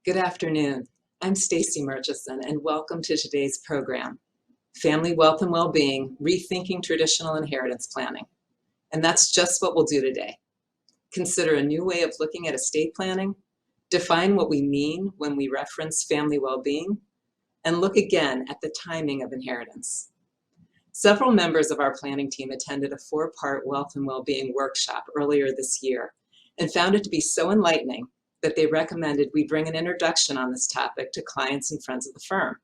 Good afternoon. I'm Stacy Murchison, and welcome to today's program, Family Wealth and Wellbeing, Rethinking Traditional Inheritance Planning. And that's just what we'll do today. Consider a new way of looking at estate planning, define what we mean when we reference family well-being, and look again at the timing of inheritance. Several members of our planning team attended a 4-part wealth and well-being workshop earlier this year and found it to be so enlightening that they recommended we bring an introduction on this topic to clients and friends of the firm.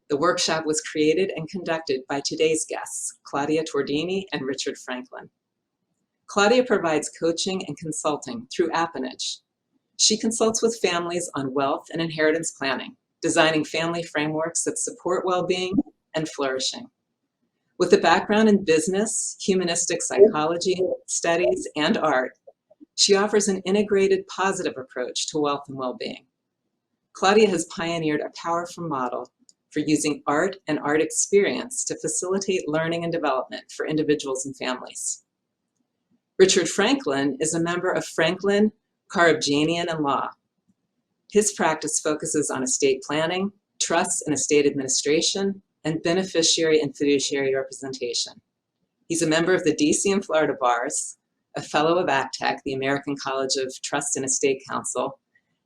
The workshop was created and conducted by today's guests, Claudia Tordini and Richard Franklin. Claudia provides coaching and consulting through Appanage. She consults with families on wealth and inheritance planning, designing family frameworks that support well-being and flourishing. With a background in business, humanistic psychology, studies, and art, she offers an integrated, positive approach to wealth and well-being. Claudia has pioneered a powerful model for using art and art experience to facilitate learning and development for individuals and families. Richard Franklin is a member of Franklin, Karabjanian & Law. His practice focuses on estate planning, trust and estate administration, and beneficiary and fiduciary representation. He's a member of the DC and Florida bars, a fellow of ACTEC, the American College of Trust and Estate Council,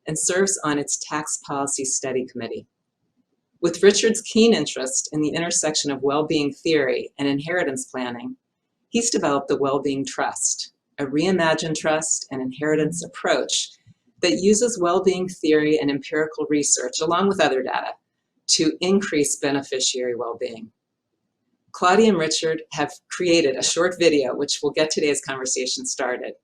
and serves on its Tax Policy Study Committee. With Richard's keen interest in the intersection of well-being theory and inheritance planning, he's developed the Well-Being Trust, a reimagined trust and inheritance approach that uses well-being theory and empirical research, along with other data, to increase beneficiary well-being. Claudia and Richard have created a short video, which will get today's conversation started.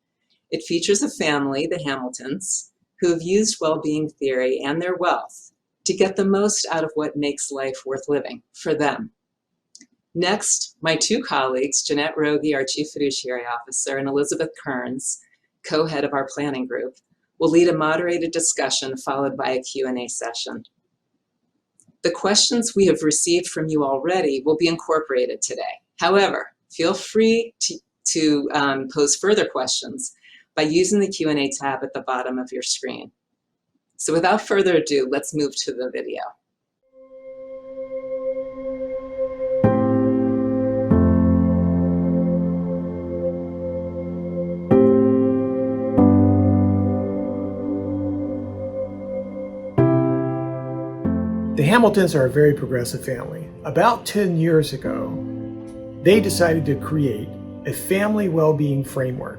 It features a family, the Hamiltons, who have used well-being theory and their wealth to get the most out of what makes life worth living for them. Next, my two colleagues, Jeanette Rogie, our Chief Fiduciary Officer, and Elizabeth Kearns, co-head of our planning group, will lead a moderated discussion followed by a Q&A session. The questions we have received from you already will be incorporated today. However, feel free to pose further questions by using the Q&A tab at the bottom of your screen. So without further ado, let's move to the video. The Hamiltons are a very progressive family. About 10 years ago, they decided to create a family well-being framework.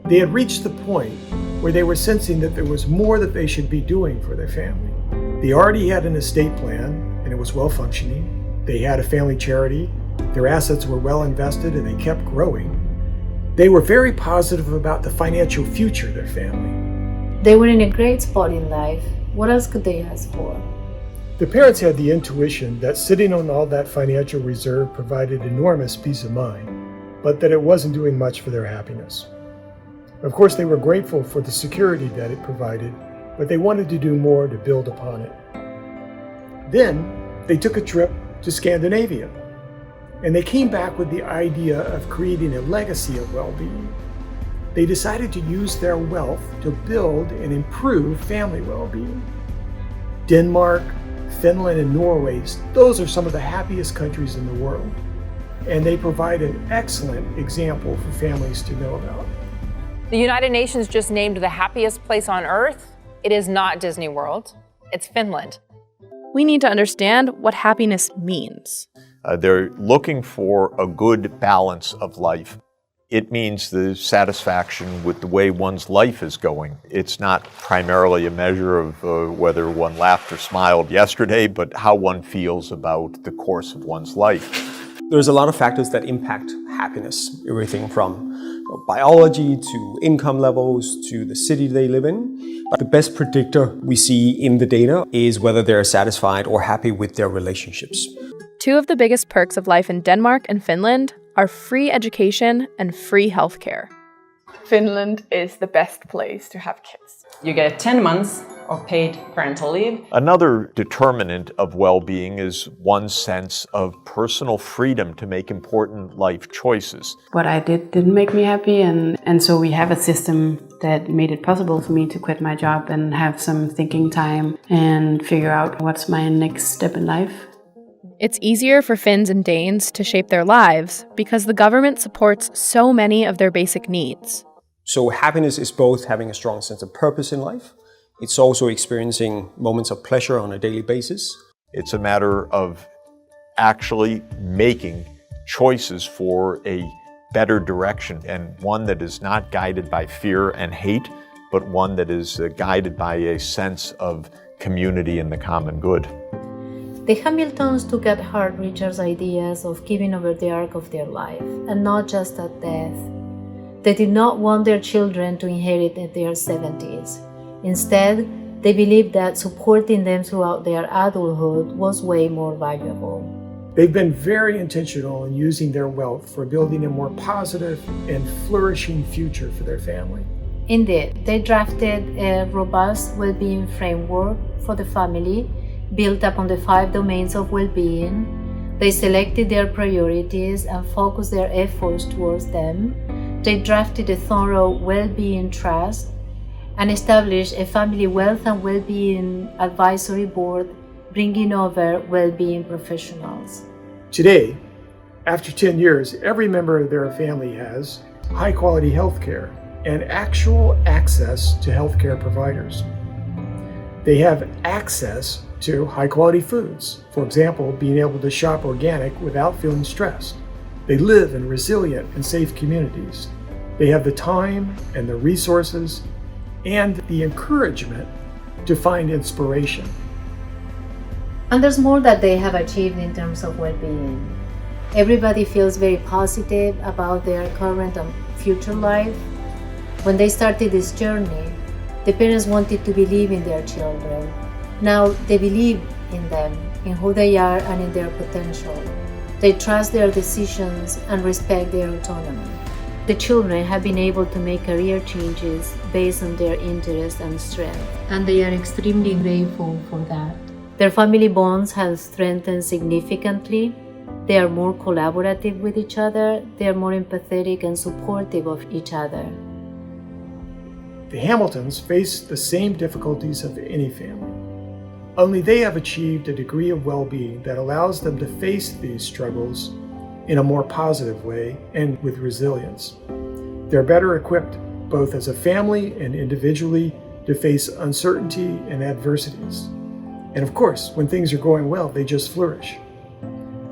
They had reached the point where they were sensing that there was more that they should be doing for their family. They already had an estate plan, and it was well-functioning. They had a family charity. Their assets were well invested, and they kept growing. They were very positive about the financial future of their family. They were in a great spot in life. What else could they ask for? The parents had the intuition that sitting on all that financial reserve provided enormous peace of mind, but that it wasn't doing much for their happiness. Of course, they were grateful for the security that it provided, but they wanted to do more to build upon it. Then, they took a trip to Scandinavia, and they came back with the idea of creating a legacy of well-being. They decided to use their wealth to build and improve family well-being. Denmark, Finland, and Norway, those are some of the happiest countries in the world, and they provide an excellent example for families to know about. The United Nations just named the happiest place on earth. It is not Disney World, it's Finland. We need to understand what happiness means. They're looking for a good balance of life. It means the satisfaction with the way one's life is going. It's not primarily a measure of whether one laughed or smiled yesterday, but how one feels about the course of one's life. There's a lot of factors that impact happiness, everything from biology to income levels to the city they live in. But the best predictor we see in the data is whether they're satisfied or happy with their relationships. Two of the biggest perks of life in Denmark and Finland are free education and free healthcare. Finland is the best place to have kids. You get 10 months of paid parental leave. Another determinant of well-being is one's sense of personal freedom to make important life choices. What I did didn't make me happy, and so we have a system that made it possible for me to quit my job and have some thinking time and figure out what's my next step in life. It's easier for Finns and Danes to shape their lives because the government supports so many of their basic needs. So happiness is both having a strong sense of purpose in life. It's also experiencing moments of pleasure on a daily basis. It's a matter of actually making choices for a better direction, and one that is not guided by fear and hate, but one that is guided by a sense of community and the common good. The Hamiltons took at heart Richard's ideas of giving over the arc of their life, and not just at death. They did not want their children to inherit at their 70s. Instead, they believed that supporting them throughout their adulthood was way more valuable. They've been very intentional in using their wealth for building a more positive and flourishing future for their family. Indeed, they drafted a robust well-being framework for the family built upon the 5 domains of well-being. They selected their priorities and focused their efforts towards them. They drafted a thorough well-being trust and established a family wealth and well-being advisory board, bringing over well-being professionals. Today, after 10 years, every member of their family has high-quality health care and actual access to healthcare providers. They have access to high-quality foods, for example, being able to shop organic without feeling stressed. They live in resilient and safe communities. They have the time and the resources and the encouragement to find inspiration. And there's more that they have achieved in terms of well-being. Everybody feels very positive about their current and future life. When they started this journey, the parents wanted to believe in their children. Now they believe in them, in who they are and in their potential. They trust their decisions and respect their autonomy. The children have been able to make career changes based on their interest and strength, and they are extremely grateful for that. Their family bonds have strengthened significantly. They are more collaborative with each other. They are more empathetic and supportive of each other. The Hamiltons face the same difficulties of any family. Only they have achieved a degree of well-being that allows them to face these struggles in a more positive way and with resilience. They're better equipped, both as a family and individually, to face uncertainty and adversities. And of course, when things are going well, they just flourish.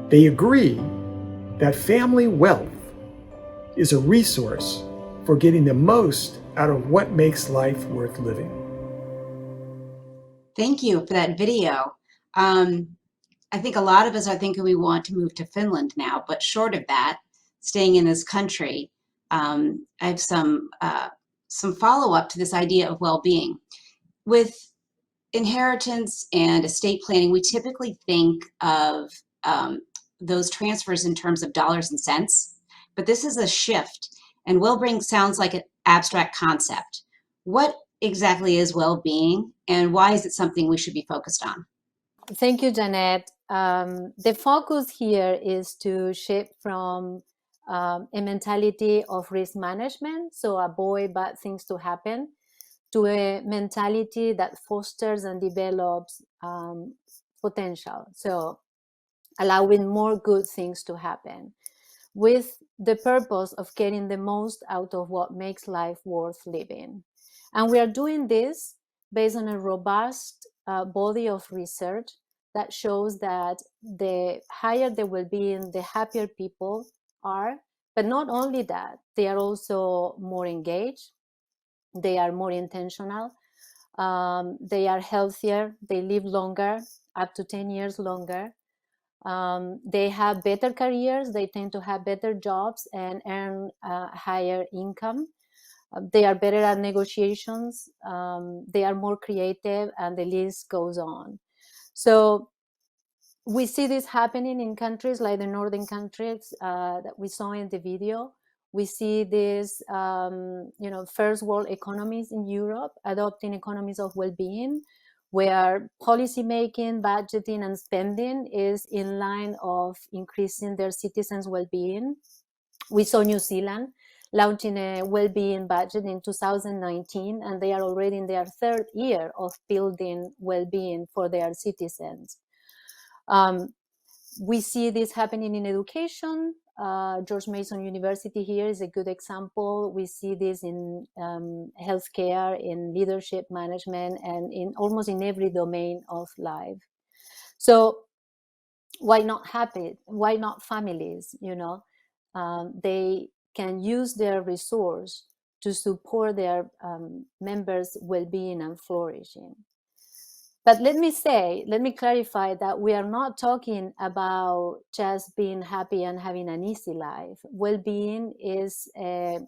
They agree that family wealth is a resource for getting the most out of what makes life worth living. Thank you for that video. I think a lot of us are thinking we want to move to Finland now, but short of that, staying in this country, I have some follow-up to this idea of well-being. With inheritance and estate planning, we typically think of those transfers in terms of dollars and cents, but this is a shift, and well-being sounds like an abstract concept. What exactly is well-being, and why is it something we should be focused on? Thank you, Janet. The focus here is to shift from a mentality of risk management, so avoid bad things to happen, to a mentality that fosters and develops potential, so allowing more good things to happen, with the purpose of getting the most out of what makes life worth living. And we are doing this based on a robust body of research that shows that the higher the well-being, the happier people are. But not only that, they are also more engaged, they are more intentional, they are healthier, they live longer, up to 10 years longer. They have better careers, they tend to have better jobs and earn higher income. They are better at negotiations, they are more creative, and the list goes on. So we see this happening in countries like the northern countries that we saw in the video. We see this, first world economies in Europe adopting economies of well-being, where policymaking, budgeting, and spending is in line of increasing their citizens' well-being. We saw New Zealand launching a well-being budget in 2019, and they are already in their third year of building well-being for their citizens. We see this happening in education. George Mason University here is a good example. We see this in healthcare, in leadership management, and in almost in every domain of life. So why not happy? Why not families? They can use their resource to support their members' well-being and flourishing. But let me clarify that we are not talking about just being happy and having an easy life. Well-being is a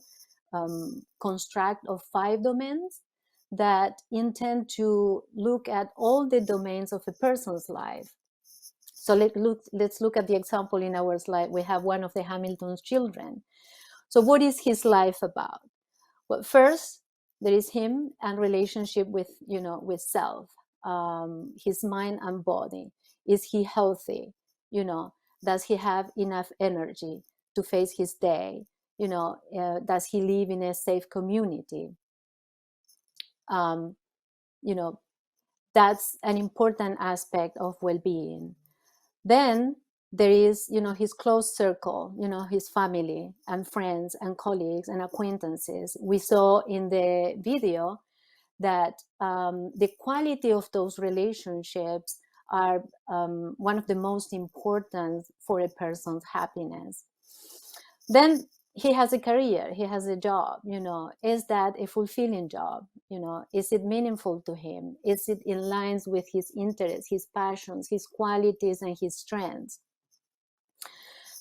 construct of 5 domains that intend to look at all the domains of a person's life. So let's look at the example in our slide. We have one of the Hamilton's children. So what is his life about? Well, first, there is him and relationship with self. His mind and body. Is he healthy? Does he have enough energy to face his day? Does he live in a safe community? That's an important aspect of well-being. Then there is, his close circle, his family and friends and colleagues and acquaintances. We saw in the video that the quality of those relationships are one of the most important for a person's happiness. Then he has a career, he has a job, is that a fulfilling job? Is it meaningful to him? Is it in line with his interests, his passions, his qualities, and his strengths?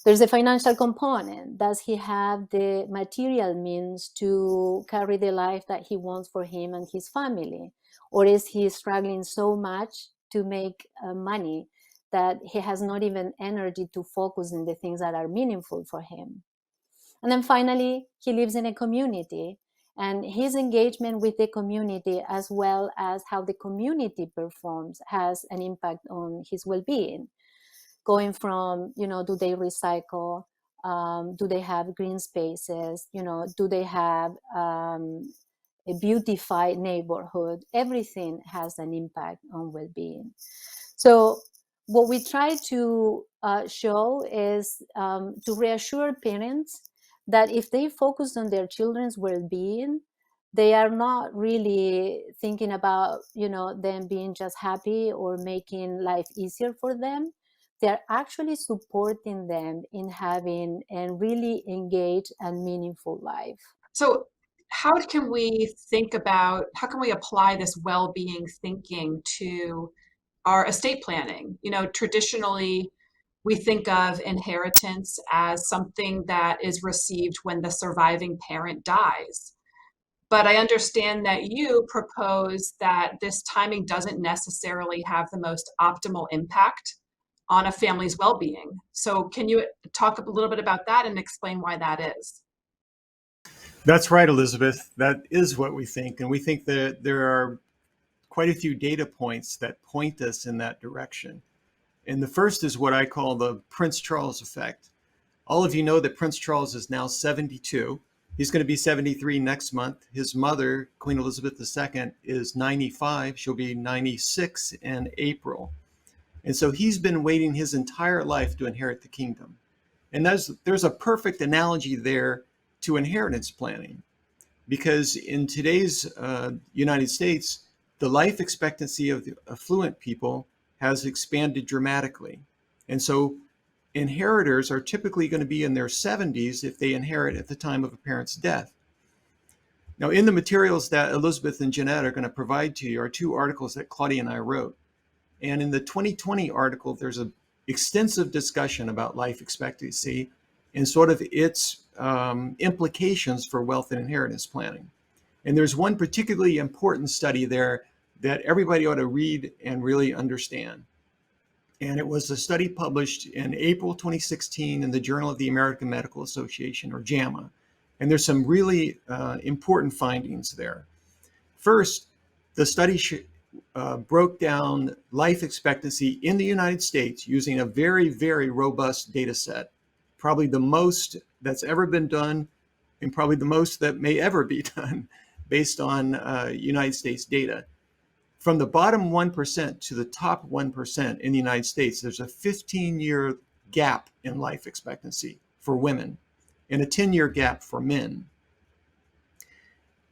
There's a financial component. Does he have the material means to carry the life that he wants for him and his family? Or is he struggling so much to make money that he has not even energy to focus on the things that are meaningful for him? And then finally, he lives in a community, and his engagement with the community, as well as how the community performs, has an impact on his well-being. Going from, do they recycle? Do they have green spaces? Do they have a beautified neighborhood? Everything has an impact on well-being. So what we try to show is to reassure parents that if they focus on their children's well-being, they are not really thinking about, them being just happy or making life easier for them. They're actually supporting them in having a really engaged and meaningful life. So how can we apply this well-being thinking to our estate planning? Traditionally, we think of inheritance as something that is received when the surviving parent dies. But I understand that you propose that this timing doesn't necessarily have the most optimal impact on a family's well-being. So can you talk a little bit about that and explain why that is? That's right, Elizabeth. That is what we think. And we think that there are quite a few data points that point us in that direction. And the first is what I call the Prince Charles effect. All of you know that Prince Charles is now 72. He's going to be 73 next month. His mother, Queen Elizabeth II, is 95. She'll be 96 in April. And so he's been waiting his entire life to inherit the kingdom. And there's a perfect analogy there to inheritance planning, because in today's United States, the life expectancy of the affluent people has expanded dramatically. And so inheritors are typically going to be in their 70s if they inherit at the time of a parent's death. Now, in the materials that Elizabeth and Jeanette are going to provide to you are 2 articles that Claudia and I wrote. And in the 2020 article, there's an extensive discussion about life expectancy and sort of its implications for wealth and inheritance planning. And there's one particularly important study there that everybody ought to read and really understand. And it was a study published in April 2016 in the Journal of the American Medical Association, or JAMA. And there's some really important findings there. First, the study broke down life expectancy in the United States using a very, very robust data set, probably the most that's ever been done and probably the most that may ever be done based on United States data. From the bottom 1% to the top 1% in the United States, there's a 15-year gap in life expectancy for women and a 10-year gap for men.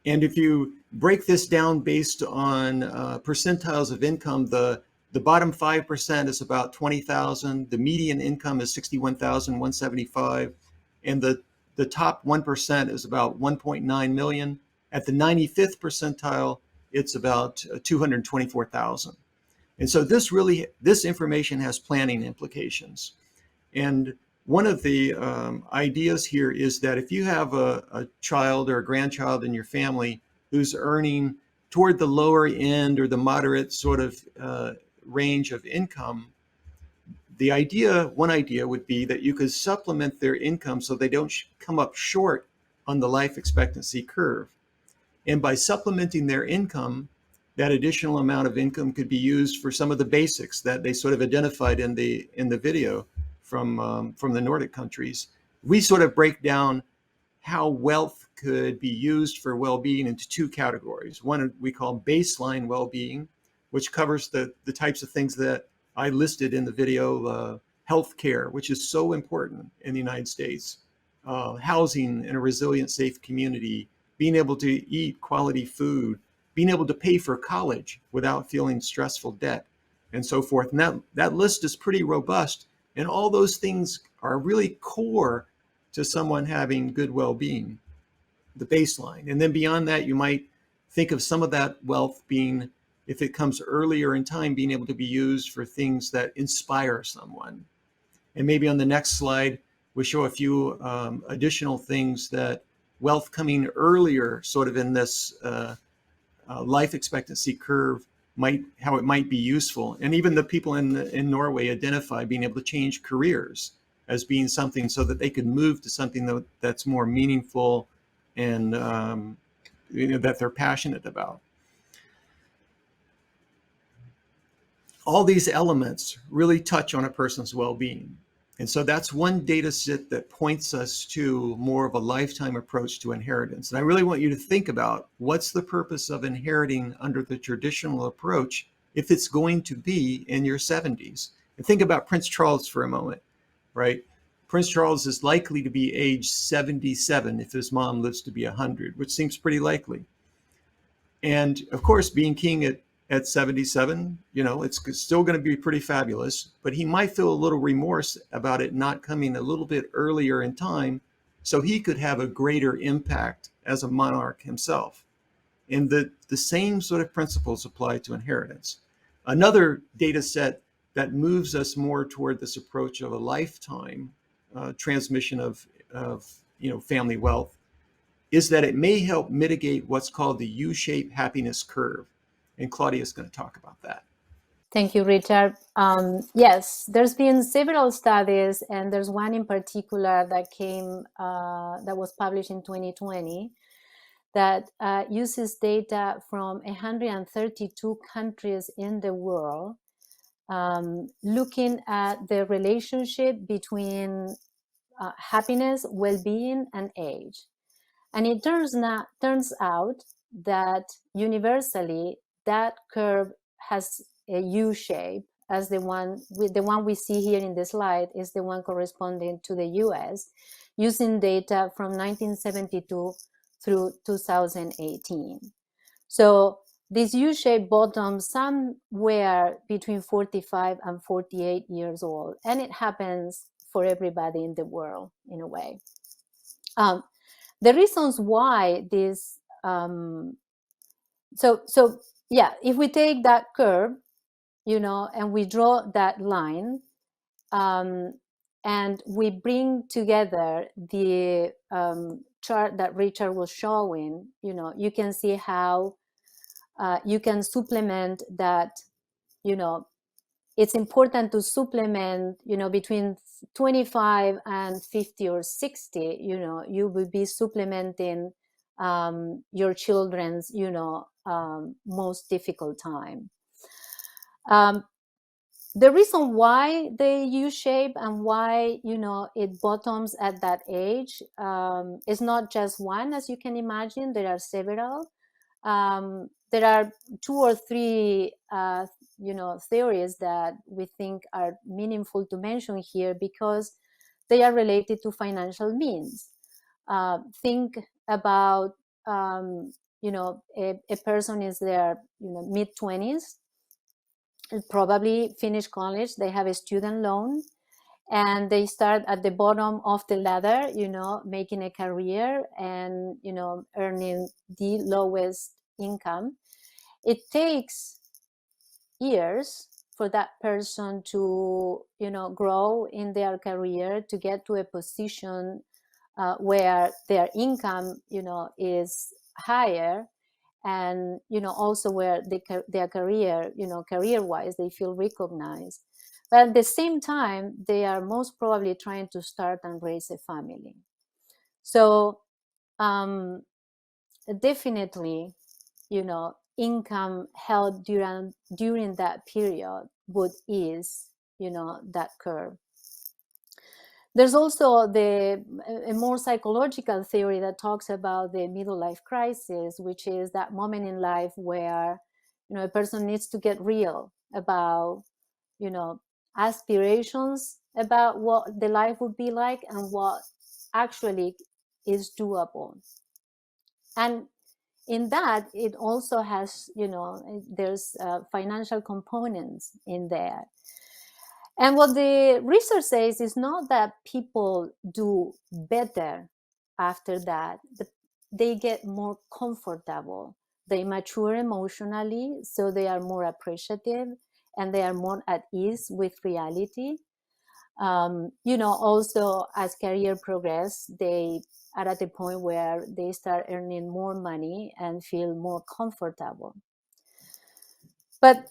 And if you break this down based on percentiles of income, the bottom 5% is about 20,000, the median income is 61,175, and the top 1% is about 1.9 million. At the 95th percentile, it's about 224,000. And so this information has planning implications. And one of the ideas here is that if you have a child or a grandchild in your family who's earning toward the lower end or the moderate sort of range of income, one idea would be that you could supplement their income so they don't come up short on the life expectancy curve. And by supplementing their income, that additional amount of income could be used for some of the basics that they sort of identified in the video from the Nordic countries. We sort of break down how wealth could be used for well-being into two categories. One we call baseline well-being, which covers the types of things that I listed in the video, healthcare, which is so important in the United States, housing in a resilient, safe community, being able to eat quality food, being able to pay for college without feeling stressful debt, and so forth. And that list is pretty robust. And all those things are really core to someone having good well-being, the baseline. And then beyond that, you might think of some of that wealth being, if it comes earlier in time, being able to be used for things that inspire someone. And maybe on the next slide, we show a few additional things that wealth coming earlier, sort of in this life expectancy curve, how it might be useful. And even the people in Norway identify being able to change careers as being something so that they could move to something that's more meaningful and that they're passionate about. All these elements really touch on a person's well-being. And so that's one data set that points us to more of a lifetime approach to inheritance. And I really want you to think about what's the purpose of inheriting under the traditional approach if it's going to be in your 70s. And think about Prince Charles for a moment, right? Prince Charles is likely to be age 77 if his mom lives to be 100, which seems pretty likely. And of course, being king at 77, it's still going to be pretty fabulous, but he might feel a little remorse about it not coming a little bit earlier in time so he could have a greater impact as a monarch himself. And the same sort of principles apply to inheritance. Another data set that moves us more toward this approach of a lifetime transmission of family wealth is that it may help mitigate what's called the U-shaped happiness curve. And Claudia is going to talk about that. Thank you, Richard. Yes, there's been several studies, and there's one in particular that was published in 2020 that uses data from 132 countries in the world, looking at the relationship between happiness, well-being, and age. And it turns out that universally, that curve has a U shape, as the one we see here in the slide is the one corresponding to the US, using data from 1972 through 2018. So this U-shaped bottom somewhere between 45 and 48 years old, and it happens for everybody in the world in a way. The reasons why this, if we take that curve, and we draw that line, and we bring together the chart that Richard was showing, you can see how you can supplement that, it's important to supplement, between 25 and 50 or 60, you will be supplementing your children's, most difficult time. The reason why they U-shape and why, you know, it bottoms at that age is not just one, as you can imagine. There are several. There are 2 or 3, you know, theories that we think are meaningful to mention here because they are related to financial means. Think about, you know, a person is their, you know, mid-20s, probably finish college, they have a student loan, and they start at the bottom of the ladder, you know, making a career and, you know, earning the lowest income. It takes years for that person to, you know, grow in their career, to get to a position where their income, you know, is higher, and, you know, also where their career, you know, career-wise, they feel recognized. But at the same time, they are most probably trying to start and raise a family. So definitely, you know, income held during that period would ease, you know, that curve. There's also a more psychological theory that talks about the middle life crisis, which is that moment in life where, you know, a person needs to get real about, you know, aspirations about what the life would be like and what actually is doable. And in that, it also has, you know, there's financial components in there. And what the research says is not that people do better after that, but they get more comfortable. They mature emotionally, so they are more appreciative and they are more at ease with reality. You know, also as career progress, they are at a point where they start earning more money and feel more comfortable. But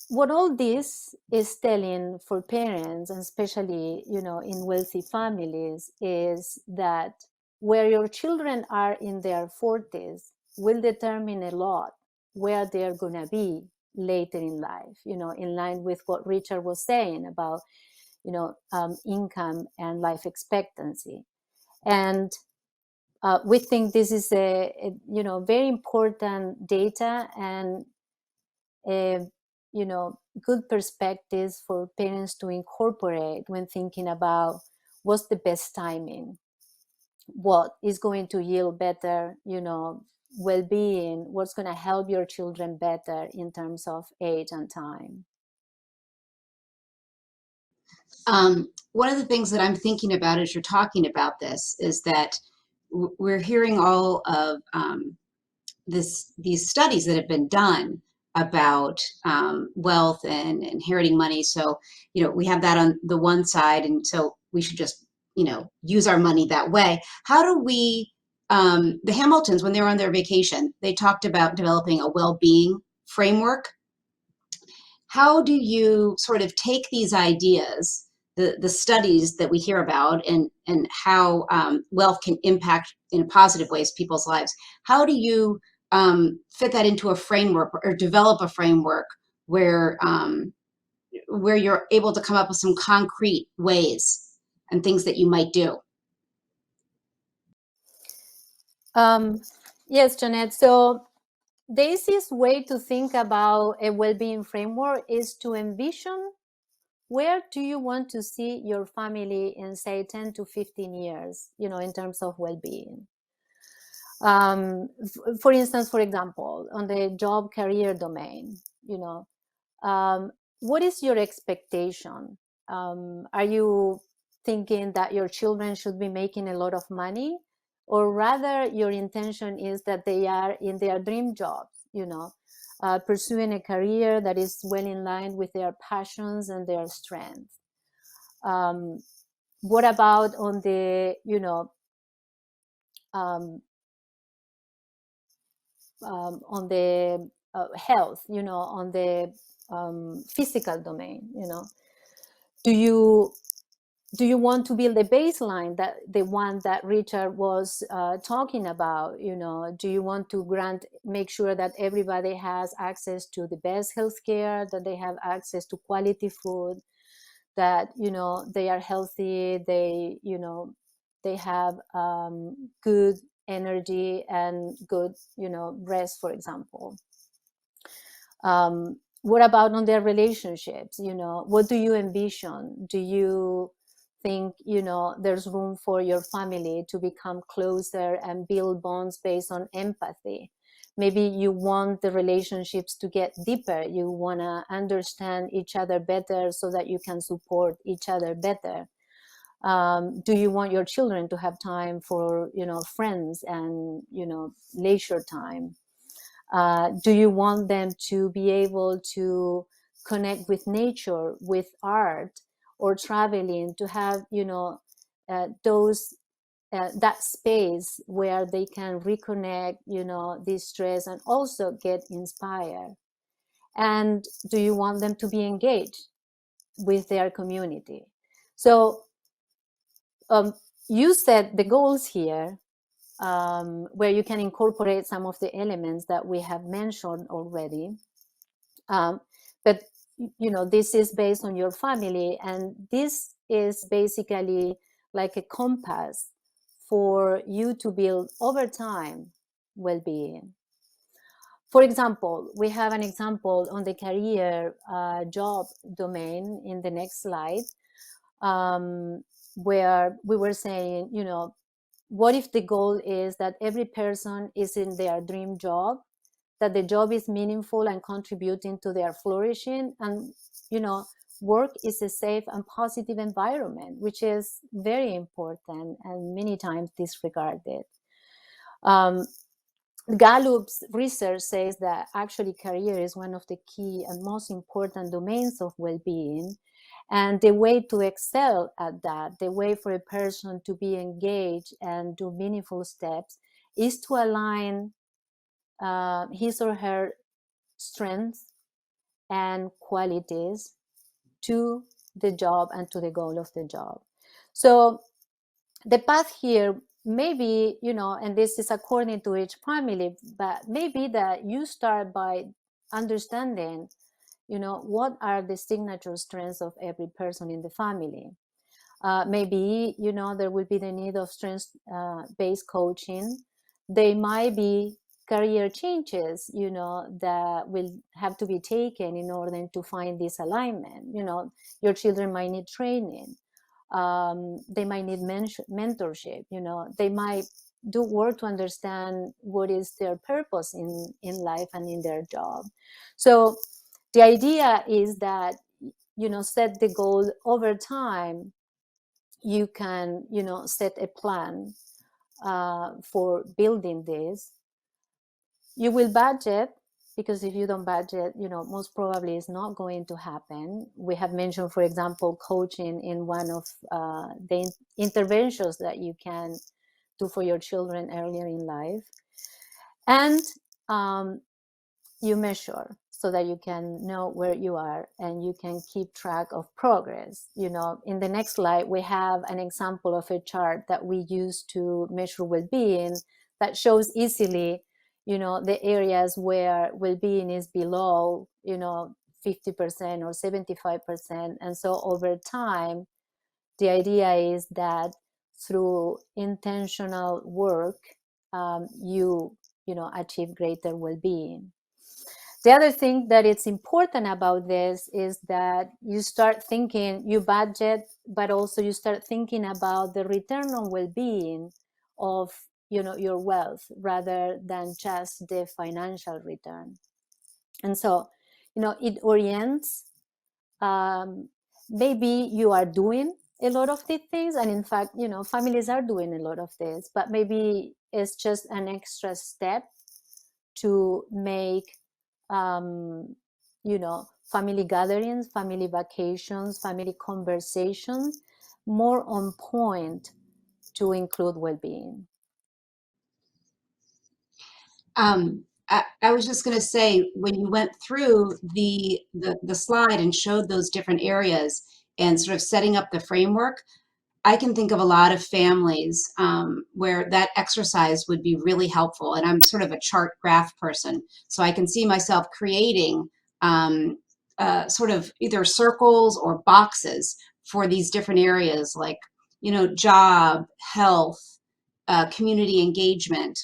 what all this is telling for parents, and especially, you know, in wealthy families, is that where your children are in their 40s will determine a lot where they're going to be later in life, you know, in line with what Richard was saying about, you know, income and life expectancy. And we think this is a you know, very important data and you know, good perspectives for parents to incorporate when thinking about what's the best timing, what is going to yield better, you know, well-being, what's going to help your children better in terms of age and time. One of the things that I'm thinking about as you're talking about this is that we're hearing all of these studies that have been done about wealth and inheriting money. So, you know, we have that on the one side, and so we should just, you know, use our money that way. How do we, the Hamiltons, when they were on their vacation, they talked about developing a well-being framework. How do you sort of take these ideas, the studies that we hear about, and how wealth can impact in positive ways people's lives? How do you fit that into a framework or develop a framework where you're able to come up with some concrete ways and things that you might do? Yes, Jeanette. So the easiest way to think about a well-being framework is to envision where do you want to see your family in, say, 10 to 15 years, you know, in terms of well-being. For instance, for example, on the job career domain, you know, what is your expectation? Are you thinking that your children should be making a lot of money, or rather your intention is that they are in their dream jobs, you know, pursuing a career that is well in line with their passions and their strengths? What about on the, you know, on the health, you know, on the physical domain, you know, do you do you want to build a baseline, that the one that Richard was talking about? Do you want to make sure that everybody has access to the best healthcare, that they have access to quality food, that they are healthy, they have good energy and good rest, for example. What about on their relationships? What do you envision? Do you think there's room for your family to become closer and build bonds based on empathy? Maybe you want the relationships to get deeper. You want to understand each other better so that you can support each other better. Do you want your children to have time for friends and leisure time? Do you want them to be able to connect with nature, with art, or traveling, to have that space where they can reconnect, de-stress, and also get inspired? And do you want them to be engaged with their community? So you set the goals here, where you can incorporate some of the elements that we have mentioned already. But this is based on your family, and this is basically like a compass for you to build over time well-being. For example, we have an example on the career job domain in the next slide, where we were saying, what if the goal is that every person is in their dream job, that the job is meaningful and contributing to their flourishing, and work is a safe and positive environment, which is very important and many times disregarded. Gallup's research says that actually career is one of the key and most important domains of well-being. And the way to excel at that, the way for a person to be engaged and do meaningful steps, is to align his or her strengths and qualities to the job and to the goal of the job. So the path here maybe, and this is according to each family, but maybe that you start by understanding what are the signature strengths of every person in the family. Maybe, there will be the need of strengths-based coaching. They might be career changes, that will have to be taken in order to find this alignment. Your children might need training. They might need mentorship. They might do work to understand what is their purpose in life and in their job. So the idea is that, set the goal over time. You can, set a plan for building this. You will budget, because if you don't budget, most probably it's not going to happen. We have mentioned, for example, coaching in one of the interventions that you can do for your children earlier in life. And you measure so that you can know where you are and you can keep track of progress. In the next slide, we have an example of a chart that we use to measure well-being that shows easily, the areas where well-being is below, 50% or 75%. And so over time, the idea is that through intentional work, you achieve greater well-being. The other thing that it's important about this is that you start thinking, you budget, but also you start thinking about the return on well-being of your wealth rather than just the financial return. And so, it orients. Maybe you are doing a lot of these things, and in fact, families are doing a lot of this, but maybe it's just an extra step to make family gatherings, family vacations, family conversations more on point to include well-being. I was just going to say, when you went through the slide and showed those different areas and sort of setting up the framework, I can think of a lot of families where that exercise would be really helpful. And I'm sort of a chart graph person, so I can see myself creating sort of either circles or boxes for these different areas, like, you know, job, health, community engagement,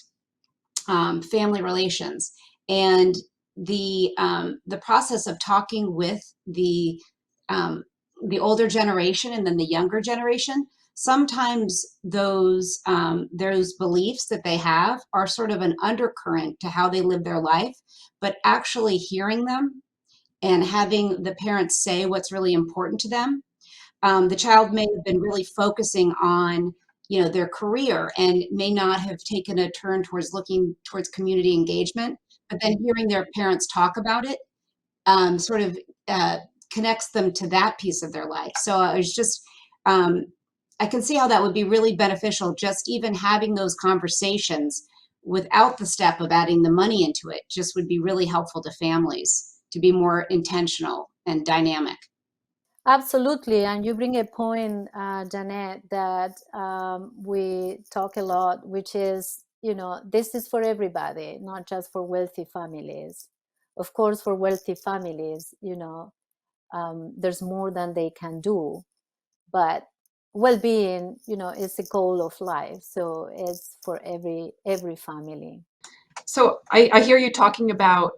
family relations, and the process of talking with the older generation and then the younger generation. Sometimes those beliefs that they have are sort of an undercurrent to how they live their life, but actually hearing them and having the parents say what's really important to them. The child may have been really focusing on, you know, their career and may not have taken a turn towards looking towards community engagement, but then hearing their parents talk about it sort of connects them to that piece of their life. So I was just, I can see how that would be really beneficial, just even having those conversations without the step of adding the money into it, just would be really helpful to families to be more intentional and dynamic. Absolutely, and you bring a point, Janet, that we talk a lot, which is, you know, this is for everybody, not just for wealthy families. Of course, for wealthy families, you know, there's more than they can do, but well-being, you know, is a goal of life, so it's for every family. So I hear you talking about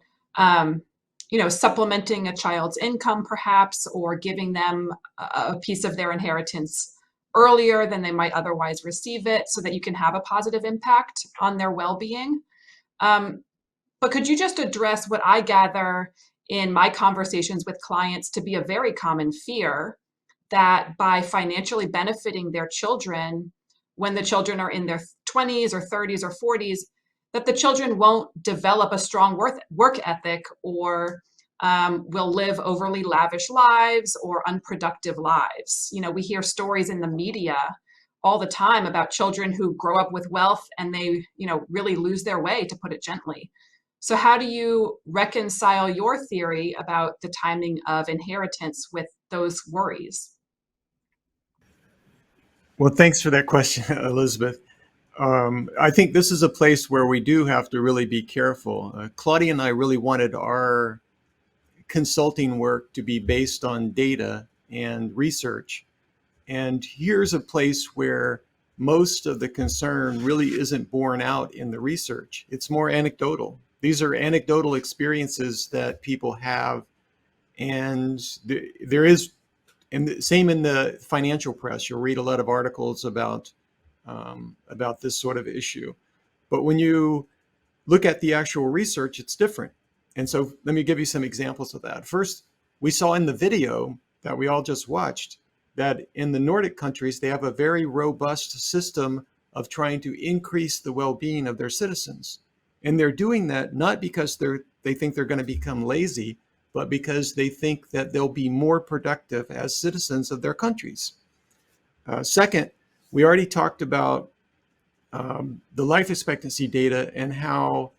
you know, supplementing a child's income perhaps, or giving them a piece of their inheritance earlier than they might otherwise receive it, so that you can have a positive impact on their well-being. But could you just address what I gather in my conversations with clients to be a very common fear, that by financially benefiting their children when the children are in their 20s or 30s or 40s, that the children won't develop a strong work ethic, or will live overly lavish lives or unproductive lives. You know, we hear stories in the media all the time about children who grow up with wealth and they, you know, really lose their way, to put it gently. So how do you reconcile your theory about the timing of inheritance with those worries? Well, thanks for that question, Elizabeth. I think this is a place where we do have to really be careful. Claudia and I really wanted our consulting work to be based on data and research. And here's a place where most of the concern really isn't borne out in the research. It's more anecdotal. These are anecdotal experiences that people have. And there is, and same in the financial press, you'll read a lot of articles about this sort of issue. But when you look at the actual research, it's different. And so let me give you some examples of that. First, we saw in the video that we all just watched that in the Nordic countries, they have a very robust system of trying to increase the well-being of their citizens. And they're doing that not because they think they're going to become lazy, but because they think that they'll be more productive as citizens of their countries. Second, we already talked about the life expectancy data and how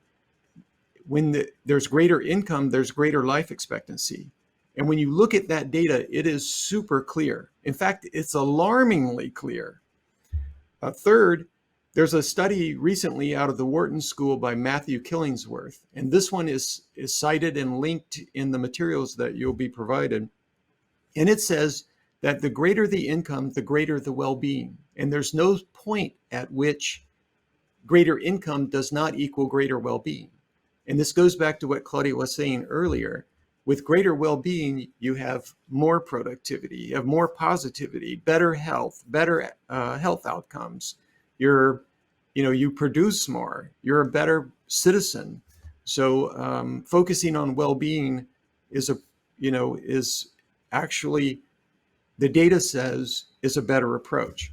when there's greater income, there's greater life expectancy. And when you look at that data, it is super clear. In fact, it's alarmingly clear. Third, there's a study recently out of the Wharton School by Matthew Killingsworth, and this one is cited and linked in the materials that you'll be provided. And it says that the greater the income, the greater the well-being. And there's no point at which greater income does not equal greater well-being. And this goes back to what Claudia was saying earlier. With greater well-being, you have more productivity, you have more positivity, better health outcomes. You produce more, you're a better citizen. So focusing on well-being is actually, the data says, is a better approach.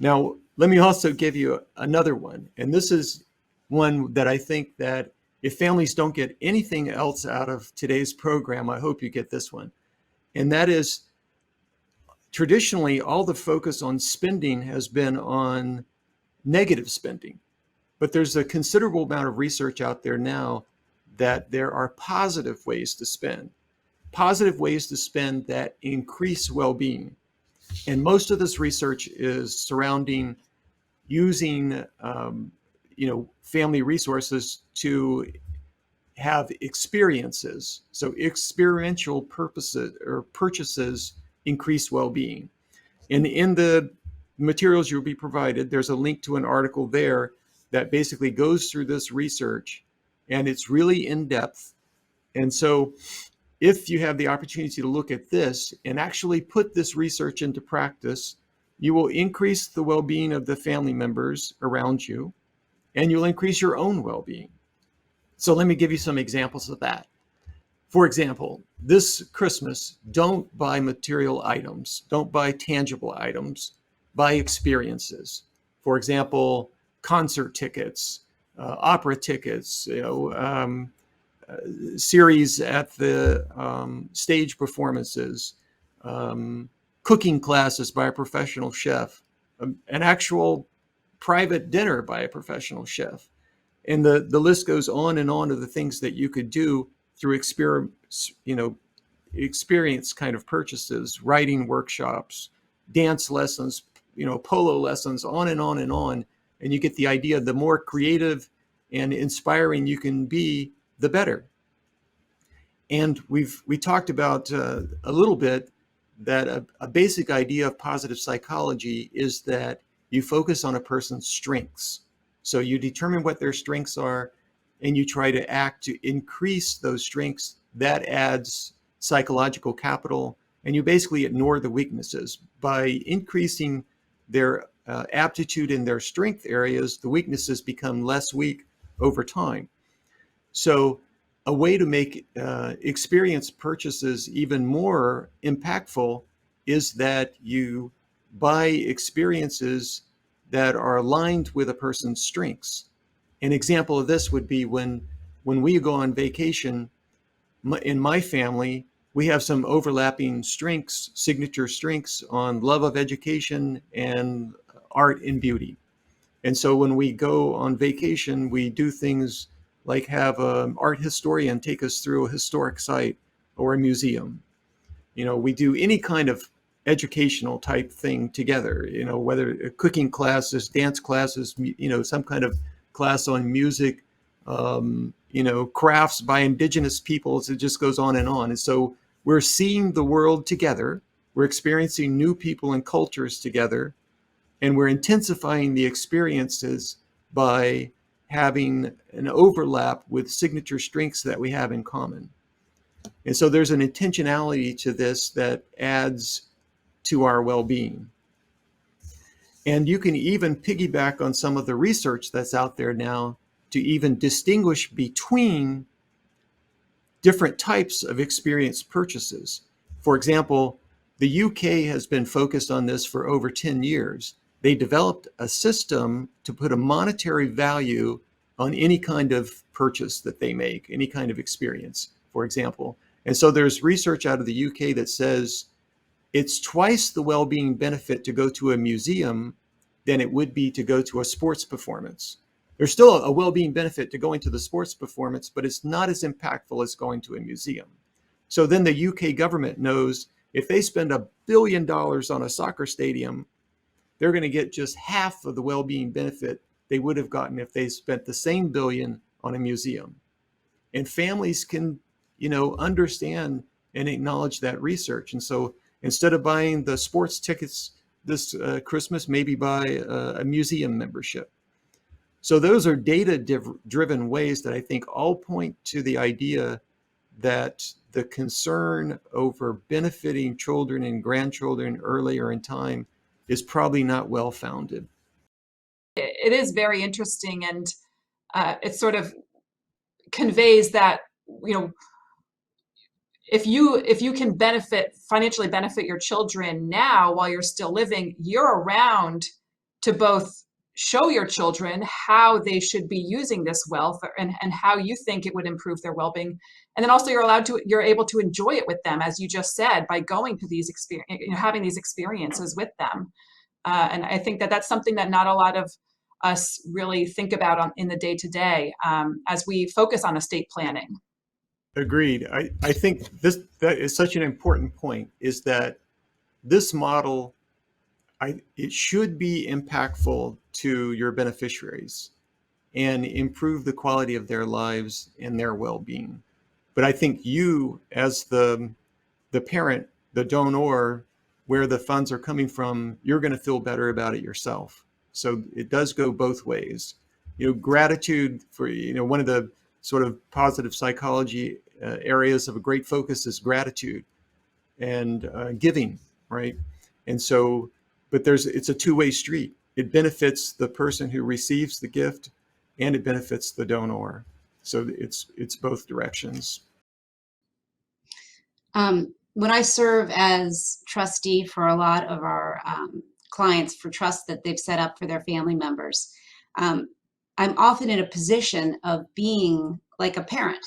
Now, let me also give you another one. And this is one that I think that if families don't get anything else out of today's program, I hope you get this one. And that is, traditionally, all the focus on spending has been on negative spending. But there's a considerable amount of research out there now that there are positive ways to spend that increase well-being. And most of this research is surrounding using, family resources to have experiences. So experiential purposes or purchases increase well-being. And in the materials you'll be provided, there's a link to an article there that basically goes through this research, and it's really in depth. And so if you have the opportunity to look at this and actually put this research into practice, you will increase the well-being of the family members around you, and you'll increase your own well-being. So let me give you some examples of that. For example, this Christmas, don't buy material items, don't buy tangible items, buy experiences. For example, concert tickets, opera tickets, series at the stage performances, cooking classes by a professional chef, an actual private dinner by a professional chef. And the list goes on and on of the things that you could do through experience kind of purchases, writing workshops, dance lessons, polo lessons, on and on and on. And you get the idea, the more creative and inspiring you can be, the better. And we talked about a little bit that a basic idea of positive psychology is that you focus on a person's strengths. So you determine what their strengths are, and you try to act to increase those strengths. That adds psychological capital, and you basically ignore the weaknesses. By increasing their aptitude in their strength areas, the weaknesses become less weak over time. So a way to make experience purchases even more impactful is that you buy experiences that are aligned with a person's strengths. An example of this would be when we go on vacation, in my family, we have some overlapping strengths, signature strengths on love of education and art and beauty. And so when we go on vacation, we do things like have an art historian take us through a historic site or a museum. We do any kind of educational type thing together, whether cooking classes, dance classes, some kind of class on music, crafts by indigenous peoples. It just goes on. And so we're seeing the world together. We're experiencing new people and cultures together, and we're intensifying the experiences by having an overlap with signature strengths that we have in common. And so there's an intentionality to this that adds to our well-being. And you can even piggyback on some of the research that's out there now to even distinguish between different types of experience purchases. For example, the UK has been focused on this for over 10 years. They developed a system to put a monetary value on any kind of purchase that they make, any kind of experience, for example. And so there's research out of the UK that says it's twice the well-being benefit to go to a museum than it would be to go to a sports performance. There's still a well-being benefit to going to the sports performance, but it's not as impactful as going to a museum. So then the UK government knows if they spend $1 billion on a soccer stadium, they're going to get just half of the well-being benefit they would have gotten if they spent the same billion on a museum. And families can, understand and acknowledge that research. And so instead of buying the sports tickets this Christmas, maybe buy a museum membership. So those are data-driven ways that I think all point to the idea that the concern over benefiting children and grandchildren earlier in time is probably not well-founded. It is very interesting, and it sort of conveys that, if you can financially benefit your children now while you're still living, you're around to both show your children how they should be using this wealth and how you think it would improve their well-being. And then also you're able to enjoy it with them, as you just said, by going to these having these experiences with them. And I think that that's something that not a lot of us really think about in the day-to-day as we focus on estate planning. Agreed. I think that is such an important point, is that this model it should be impactful to your beneficiaries and improve the quality of their lives and their well-being. But I think you, as the parent, the donor, where the funds are coming from, you're going to feel better about it yourself. So it does go both ways. Gratitude for, one of the sort of positive psychology areas of a great focus is gratitude and giving, right? And so, but it's a two-way street. It benefits the person who receives the gift and it benefits the donor. So it's both directions. When I serve as trustee for a lot of our clients for trusts that they've set up for their family members, I'm often in a position of being like a parent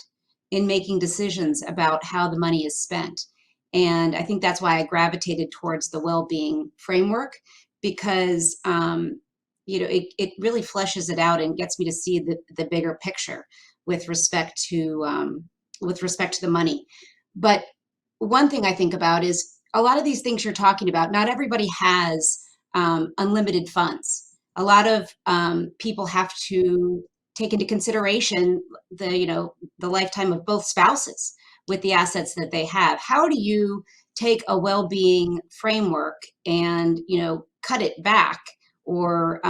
in making decisions about how the money is spent. And I think that's why I gravitated towards the well-being framework, because it really fleshes it out and gets me to see the bigger picture with respect to the money. But one thing I think about is a lot of these things you're talking about, not everybody has unlimited funds. A lot of people have to take into consideration the lifetime of both spouses with the assets that they have. How do you take a well-being framework and cut it back, or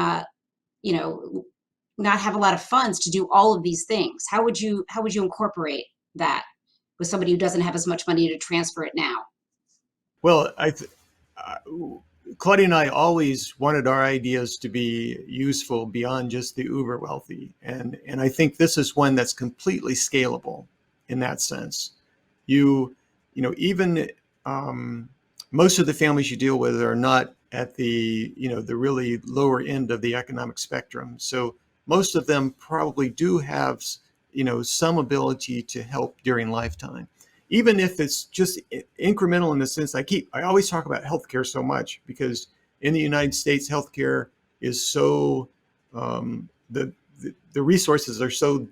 not have a lot of funds to do all of these things? How would you incorporate that with somebody who doesn't have as much money to transfer it now? Well, Claudia and I always wanted our ideas to be useful beyond just the uber wealthy. And I think this is one that's completely scalable in that sense. Even most of the families you deal with are not at the really lower end of the economic spectrum. So most of them probably do have some ability to help during lifetime, even if it's just incremental in the sense I always talk about healthcare so much, because in the United States, healthcare is so, the resources are so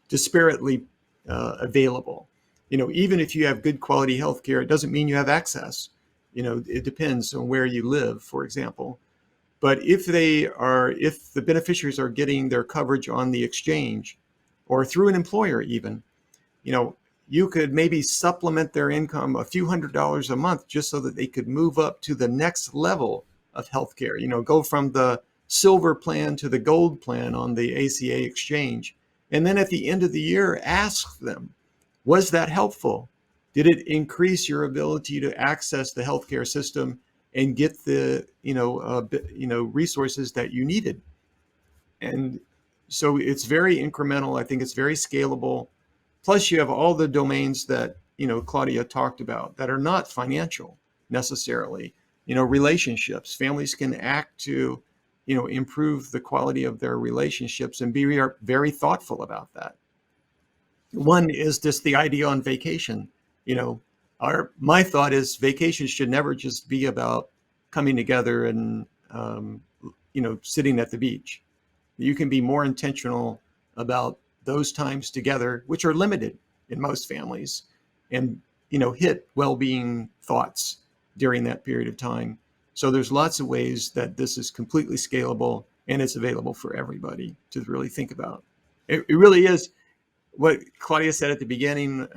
disparately available. Even if you have good quality healthcare, it doesn't mean you have access. It depends on where you live, for example. But if the beneficiaries are getting their coverage on the exchange or through an employer even, you could maybe supplement their income a few $100s a month just so that they could move up to the next level of healthcare, go from the silver plan to the gold plan on the ACA exchange. And then at the end of the year, ask them, was that helpful? Did it increase your ability to access the healthcare system and get the resources that you needed? And so it's very incremental. I think it's very scalable. Plus, you have all the domains that Claudia talked about that are not financial necessarily. Relationships. Families can act to improve the quality of their relationships and be very thoughtful about that. One is just the idea on vacation. My thought is vacation should never just be about coming together and sitting at the beach. You can be more intentional about those times together, which are limited in most families, and hit well-being thoughts during that period of time. So there's lots of ways that this is completely scalable, and it's available for everybody to really think about. It really is what Claudia said at the beginning,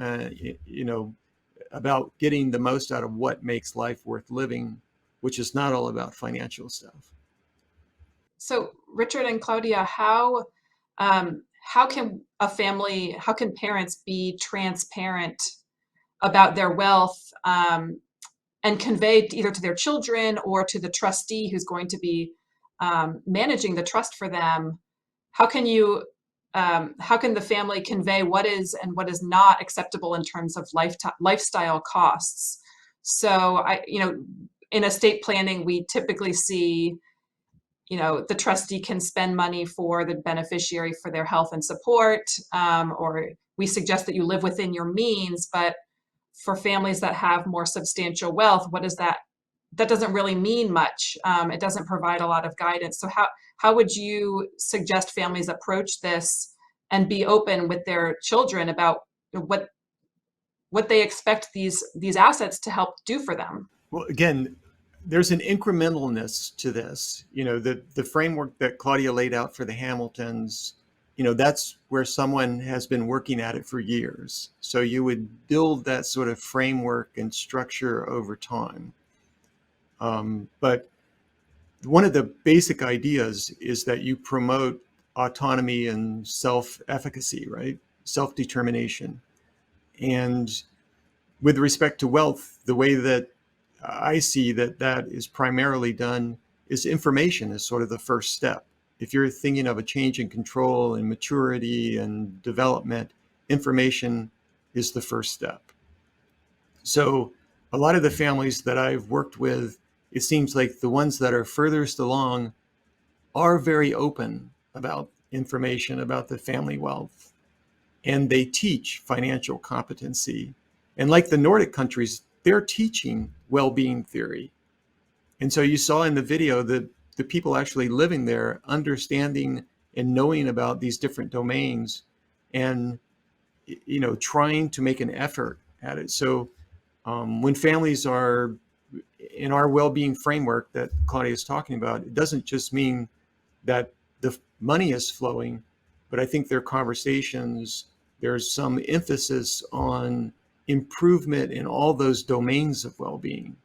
about getting the most out of what makes life worth living, which is not all about financial stuff. So Richard and Claudia, how can parents be transparent about their wealth and convey either to their children or to the trustee who's going to be managing the trust for them? How can the family convey what is and what is not acceptable in terms of lifestyle costs? So in estate planning, we typically see the trustee can spend money for the beneficiary for their health and support, or we suggest that you live within your means. But for families that have more substantial wealth, what is that? That doesn't really mean much. It doesn't provide a lot of guidance. So how would you suggest families approach this and be open with their children about what they expect these assets to help do for them? Well, again, there's an incrementalness to this. The framework that Claudia laid out for the Hamiltons, that's where someone has been working at it for years. So you would build that sort of framework and structure over time. But one of the basic ideas is that you promote autonomy and self-efficacy, right? Self-determination. And with respect to wealth, the way that I see that is primarily done is information is sort of the first step. If you're thinking of a change in control and maturity and development, information is the first step. So a lot of the families that I've worked with, it seems like the ones that are furthest along are very open about information about the family wealth, and they teach financial competency. And like the Nordic countries, they're teaching well-being theory. And so you saw in the video that the people actually living there understanding and knowing about these different domains and trying to make an effort at it. So when families are in our well-being framework that Claudia is talking about, it doesn't just mean that the money is flowing, but I think their conversations, there's some emphasis on improvement in all those domains of well-being.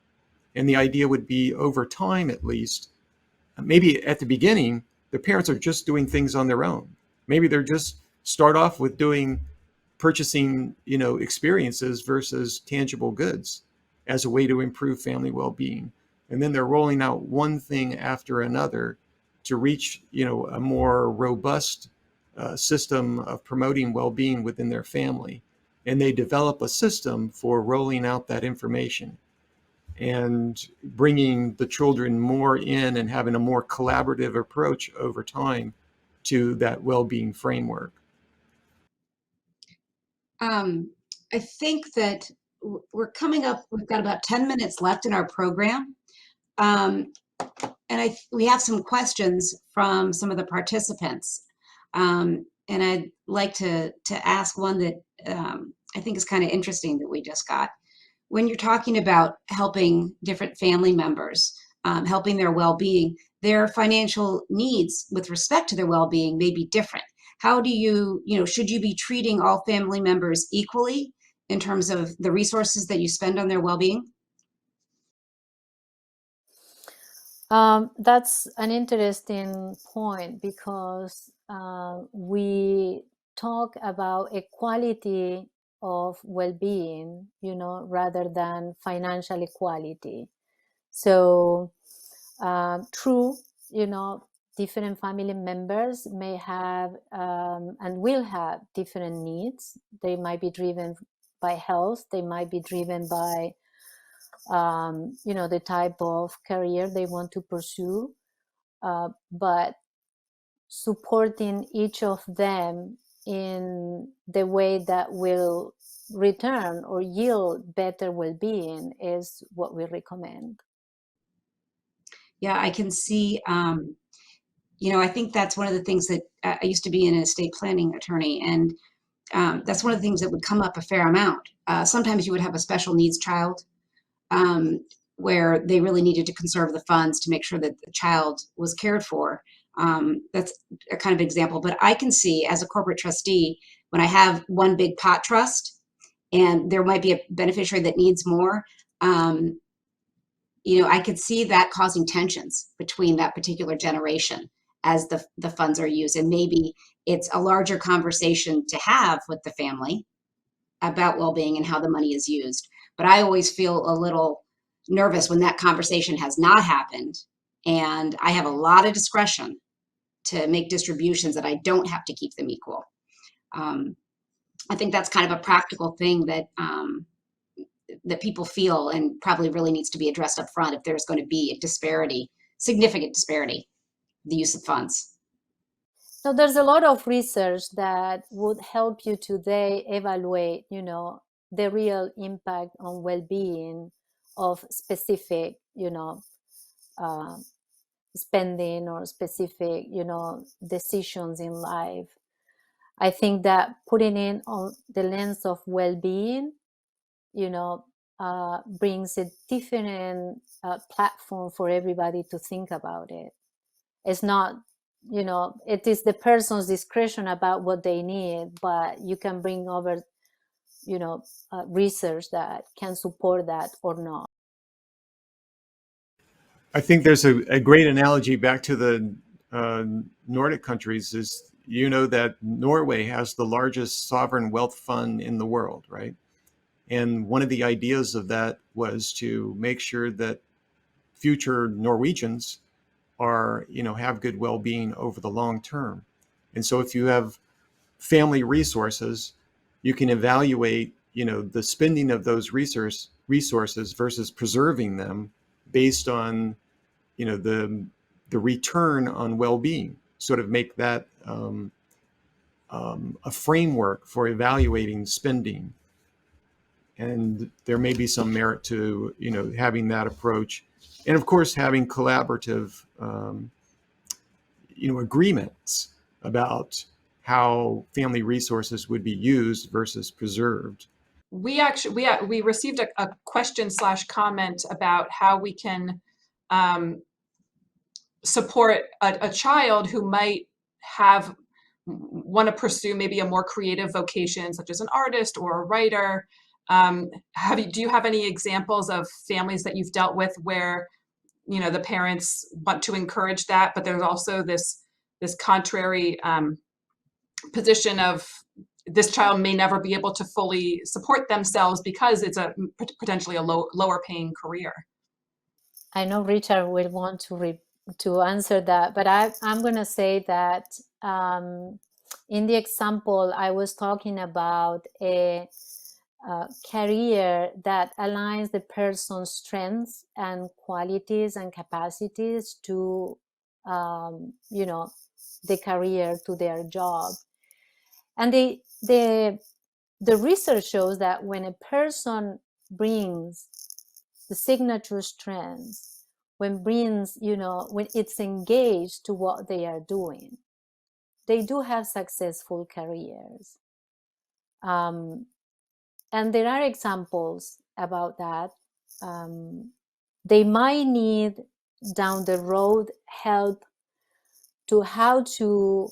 And the idea would be over time, at least, maybe at the beginning, the parents are just doing things on their own. Maybe they're just start off with purchasing, experiences versus tangible goods as a way to improve family well-being. And then they're rolling out one thing after another to reach, a more robust system of promoting well-being within their family. And they develop a system for rolling out that information and bringing the children more in and having a more collaborative approach over time to that well-being framework. I think that we're coming up, we've got about 10 minutes left in our program. And we have some questions from some of the participants. And I'd like to ask one that I think is kind of interesting that we just got. When you're talking about helping different family members, helping their well-being, their financial needs with respect to their well-being may be different. How do should you be treating all family members equally in terms of the resources that you spend on their well-being? That's an interesting point because we talk about equality of well-being, rather than financial equality. So true, different family members may have and will have different needs. They might be driven by health. They might be driven by the type of career they want to pursue, but supporting each of them in the way that will return or yield better well-being is what we recommend. Yeah, I can see, I think that's one of the things that I used to be an estate planning attorney, and that's one of the things that would come up a fair amount. Sometimes you would have a special needs child where they really needed to conserve the funds to make sure that the child was cared for. That's a kind of example. But I can see as a corporate trustee, when I have one big pot trust and there might be a beneficiary that needs more, I could see that causing tensions between that particular generation as the funds are used. And maybe it's a larger conversation to have with the family about well-being and how the money is used. But I always feel a little nervous when that conversation has not happened and I have a lot of discretion to make distributions that I don't have to keep them equal. I think that's kind of a practical thing that that people feel and probably really needs to be addressed up front if there's going to be a disparity, significant disparity, the use of funds. So there's a lot of research that would help you today evaluate, the real impact on well-being of specific, spending or specific, decisions in life. I think that putting in on the lens of well-being, brings a different platform for everybody to think about it. It's not, it is the person's discretion about what they need, but you can bring over, research that can support that or not. I think there's a great analogy back to the Nordic countries is, that Norway has the largest sovereign wealth fund in the world, right? And one of the ideas of that was to make sure that future Norwegians are, have good well-being over the long term. And so if you have family resources, you can evaluate, the spending of those resources versus preserving them based on, the return on well-being, sort of make that a framework for evaluating spending. And there may be some merit to, having that approach. And of course, having collaborative, agreements about how family resources would be used versus preserved. We received a question / comment about how we can support a child who might want to pursue maybe a more creative vocation, such as an artist or a writer. Do you have any examples of families that you've dealt with where, the parents want to encourage that, but there's also this contrary position of this child may never be able to fully support themselves because it's potentially a lower paying career? I know Richard will want to answer that, but I'm going to say that in the example, I was talking about a career that aligns the person's strengths and qualities and capacities to, the career, to their job. And the research shows that when a person brings the signature strengths, when it's engaged to what they are doing, they do have successful careers. And there are examples about that. They might need down the road help to how to,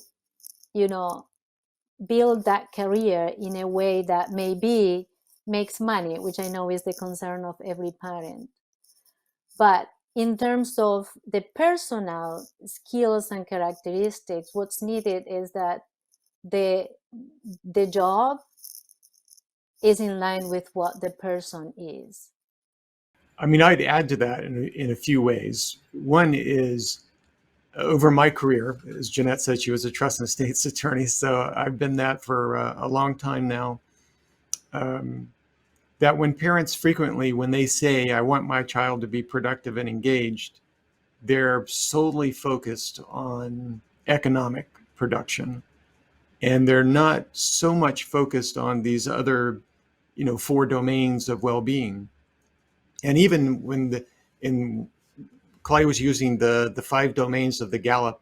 build that career in a way that maybe makes money, which I know is the concern of every parent. But in terms of the personal skills and characteristics, what's needed is that the job is in line with what the person is. I mean, I'd add to that in a few ways. One is, over my career, as Jeanette said, she was a trust and estates attorney, so I've been that for a long time now. That when parents frequently, when they say, I want my child to be productive and engaged, they're solely focused on economic production. And they're not so much focused on these other, 4 domains of well-being. And even when Claudia was using the 5 domains of the Gallup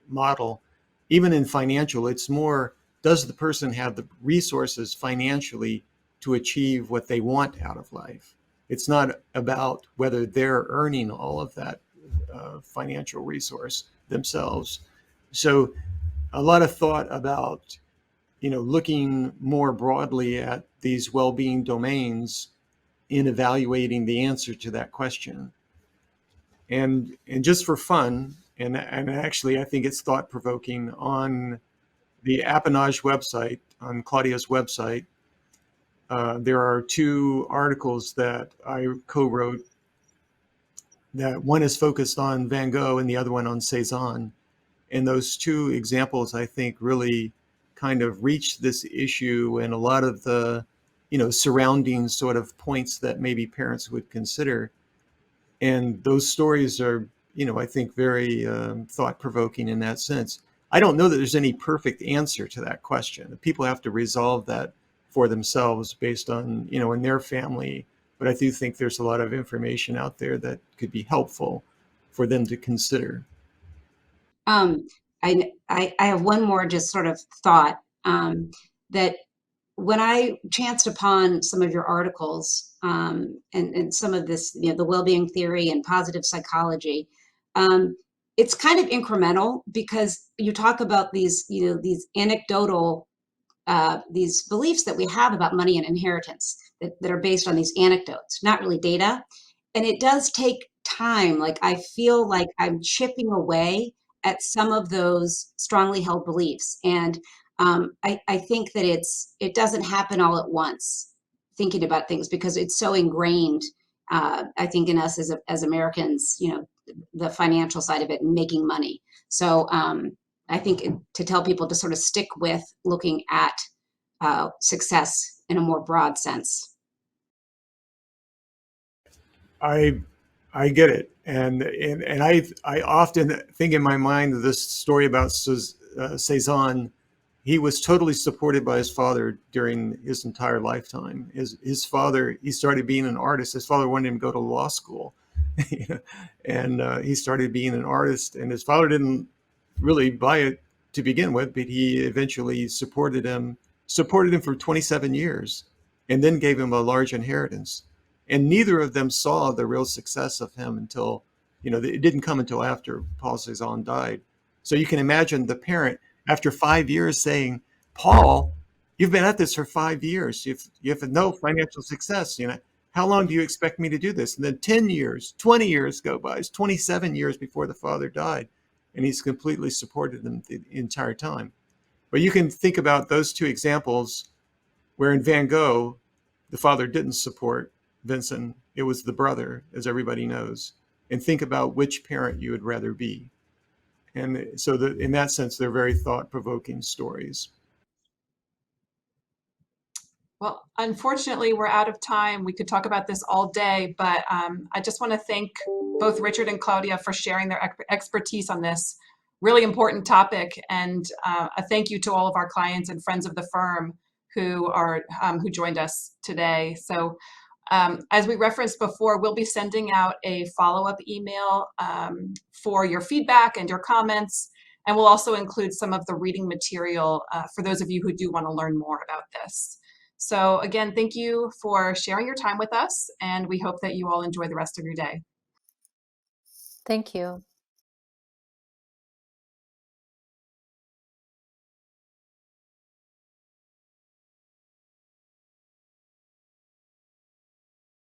model, even in financial, it's more, does the person have the resources financially to achieve what they want out of life? It's not about whether they're earning all of that financial resource themselves. So a lot of thought about, looking more broadly at these well-being domains in evaluating the answer to that question. And just for fun, and actually I think it's thought-provoking, on the Appanage website, on Claudia's website, there are 2 articles that I co-wrote. That one is focused on Van Gogh and the other one on Cezanne. And those 2 examples, I think, really kind of reach this issue and a lot of the, surrounding sort of points that maybe parents would consider. And those stories are, I think, very thought-provoking in that sense. I don't know that there's any perfect answer to that question. People have to resolve that for themselves based on, in their family. But I do think there's a lot of information out there that could be helpful for them to consider. I have one more just sort of thought, that when I chanced upon some of your articles and some of this, the well-being theory and positive psychology, it's kind of incremental because you talk about these, these anecdotal, these beliefs that we have about money and inheritance that are based on these anecdotes, not really data. And it does take time. Like I feel like I'm chipping away at some of those strongly held beliefs. And I think that it doesn't happen all at once, thinking about things, because it's so ingrained, I think, in us as Americans, the financial side of it and making money. So I think to tell people to sort of stick with looking at success in a more broad sense. I get it, and I often think in my mind of this story about Cezanne. He was totally supported by his father during his entire lifetime. His father, he started being an artist. His father wanted him to go to law school, and he started being an artist. And his father didn't really buy it to begin with, but he eventually supported him for 27 years, and then gave him a large inheritance. And neither of them saw the real success of him until, it didn't come until after Paul Cezanne died. So you can imagine the parent, after 5 years, saying, Paul, you've been at this for 5 years. You've had no financial success. How long do you expect me to do this? And then 10 years, 20 years go by. It's 27 years before the father died, and he's completely supported them the entire time. But you can think about those two examples where in Van Gogh, the father didn't support Vincent. It was the brother, as everybody knows. And think about which parent you would rather be. And so in that sense, they're very thought-provoking stories. Well, unfortunately, we're out of time. We could talk about this all day, but I just want to thank both Richard and Claudia for sharing their expertise on this really important topic. And a thank you to all of our clients and friends of the firm who joined us today. So as we referenced before, we'll be sending out a follow-up email for your feedback and your comments. And we'll also include some of the reading material for those of you who do want to learn more about this. So again, thank you for sharing your time with us, and we hope that you all enjoy the rest of your day. Thank you.